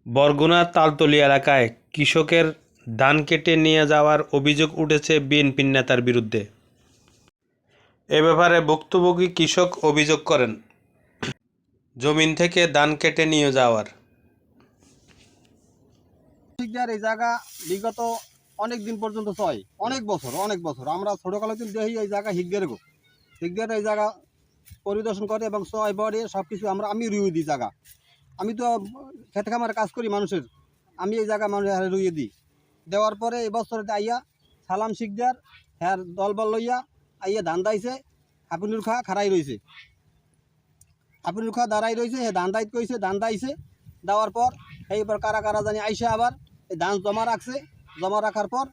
বরগুনার তালতলী এলাকায় কৃষকের ধান কেটে নিয়ে যাওয়ার অভিযোগ উঠেছে বিএনপি নেতার বিরুদ্ধে। এ ব্যাপারে ভুক্তভোগী কৃষক অভিযোগ করেন, জমিন থেকে ধান কেটে নিয়ে যাওয়ার এই জায়গা বিগত অনেক দিন পর্যন্ত চয়, অনেক বছর আমরা ছোটকালে দেখি এই জায়গা হিগদের এই জায়গা পরিদর্শন করে এবং চয় বড়ে সব কিছু আমি রুইয়ে দিই জায়গা। আমি তো খেতে খামারে কাজ করি মানুষের, আমি এই জায়গা মানুষের রুইয়ে দিই। দেওয়ার পরে এই বছরে আইয়া সালাম শিকদার হ্যার দলবল লইয়া আইয়া ধান দাইছে, হাপিনুর খা খাড়াই রয়েছে, হাপিনুর খা দাঁড়াই রয়েছে, হে ধান দাইত কইছে, ধান দাইছে। দেওয়ার পর এইবার কারা কারা জানি আইসে আবার এই ধান জমা রাখছে, জমা রাখার পর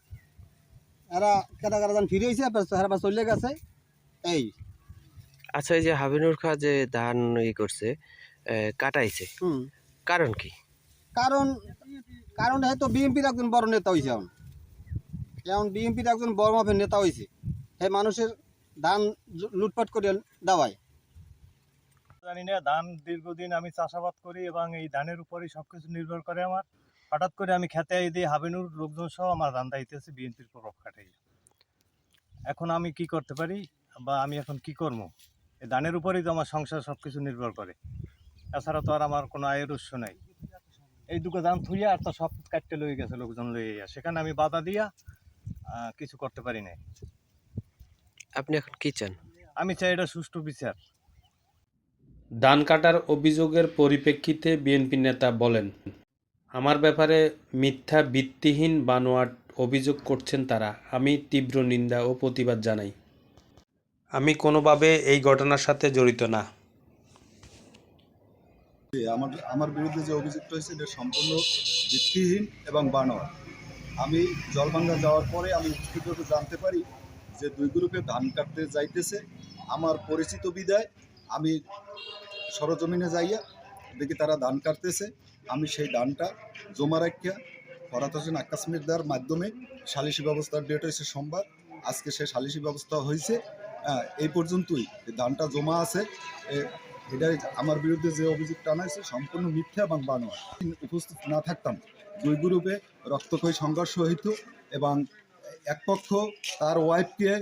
এরা কারা কারা জানি ফিরে এসে এরা চলে গেছে। এই আচ্ছা, এই যে হাবিনুর খাঁ যে ধান করছে, কাটাইছে, কারণ কি? কারণ কারণ হয়তো বিএনপির একজন বড় নেতা হয়েছে, এখন বিএনপির একজন বড় মাপের নেতা হয়েছে, হে মানুষের ধান লুটপাট করে দেওয়ায়। জানি না, ধান দীর্ঘদিন আমি চাষাবাদ করি এবং এই ধানের উপরেই সবকিছু নির্ভর করে আমার। হঠাৎ করে আমি খেতে দিয়ে হাবিনুর লোকজন সহ আমার ধান দাইতেছে বিএনপির প্রভাব খাটাই। এখন আমি কি করতে পারি বা আমি এখন কি করবো? এই ধানের উপরেই তো আমার সংসার সবকিছু নির্ভর করে, এছাড়া তো আর আমার কোনো আয়ের উৎস নাই। এই দুটো ধান থুইয়া আর তো সব কাটতে লয়ে গেছে লোকজন লইয়া, সেখানে আমি বাধা দিয়া কিছু করতে পারি নাই। আপনি এখন কি চান? আমি চাই এটা সুষ্ঠু বিচার। ধান কাটার অভিযোগের পরিপ্রেক্ষিতে বিএনপি নেতা বলেন, আমার ব্যাপারে মিথ্যা ভিত্তিহীন বানোয়াট অভিযোগ করছেন তারা। আমি তীব্র নিন্দা ও প্রতিবাদ জানাই। আমি কোনোভাবে এই ঘটনার সাথে জড়িত না। আমার বিরুদ্ধে যে অভিযোগটা হয়েছে এটা সম্পূর্ণ ভিত্তিহীন এবং বানোয়াট। আমি জলভাঙ্গা যাওয়ার পরে আমি নিশ্চিতভাবে জানতে পারি যে দুই গ্রুপে ধান কাটতে যাইতেছে। আমার পরিচিত বিদায় আমি সরজমিনে যাইয়া দেখি তারা ধান কাটতেছে। আমি সেই ধানটা জমা রাখিয়া ফরাত হোসেন আক্কাস মির্জার মাধ্যমে সালিসি ব্যবস্থার ডেট হয়েছে সোমবার, আজকে সে সালিসি ব্যবস্থা হয়েছে। এই পর্যন্তই ধানটা জমা আছে। এটাই আমার বিরুদ্ধে যে অভিযোগটা আনাইছে সম্পূর্ণ মিথ্যা এবং বানোয়াট। উপস্থিত না থাকতাম দুই গ্রুপে রক্তক্ষয়ী সংঘর্ষ হইত এবং এক পক্ষ তার ওয়াইফকে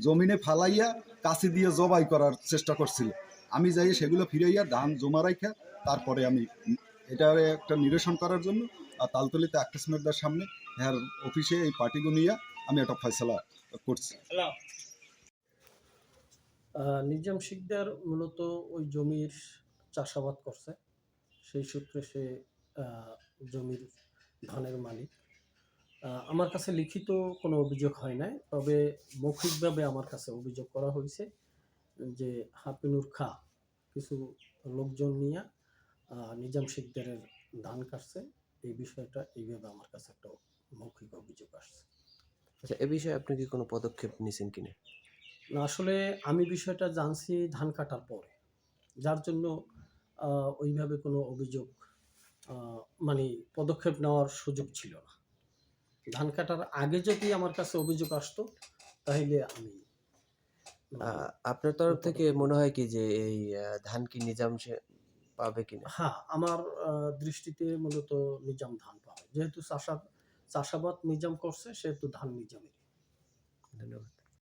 জমিনে ফালাইয়া কাছি দিয়ে জবাই করার চেষ্টা করছিল। আমি যাই সেগুলো ফিরাইয়া ধান জমা রাখা তারপরে আমি এটার একটা নিরসন করার জন্য তালতলিতে আক্কাস মির্জার সামনে হ্যার অফিসে এই পার্টিগুলো নিয়ে আমি একটা ফয়সালা করছি। নিজাম শিকদার মূলত ওই জমির চাষাবাদ করছে, সেই সূত্রে সে জমির ধানের মালিক। আমার কাছে লিখিত কোনো অভিযোগ হয় নাই, তবে মৌখিকভাবে আমার কাছে অভিযোগ করা হয়েছে যে হাপিনুর খাঁ কিছু লোকজন নিয়ে নিজাম শিকদারের ধান কাটছে। এই বিষয়টা এইভাবে আমার কাছে একটা মৌখিক অভিযোগ আসছে। আচ্ছা, এ বিষয়ে আপনি কি কোনো পদক্ষেপ নিয়েছেন কিনা? না, আসলে আমি বিষয়টা জানছি ধান কাটার পরে, যার জন্য ওইভাবে কোনো অভিযোগ মানে পদক্ষেপ নেওয়ার সুযোগ ছিল না। ধান কাটার আগে যদি আমার কাছে অভিযোগ আসতো তাহলে আমি আপনার তরফ থেকে মনে হয় কি যে এই ধান কি নিজাম সে পাবে কিনা? হ্যাঁ, আমার দৃষ্টিতে মূলত নিজাম ধান পাবে, যেহেতু চাষাবাদ নিজাম করছে সেহেতু ধান নিজামের। ধন্যবাদ।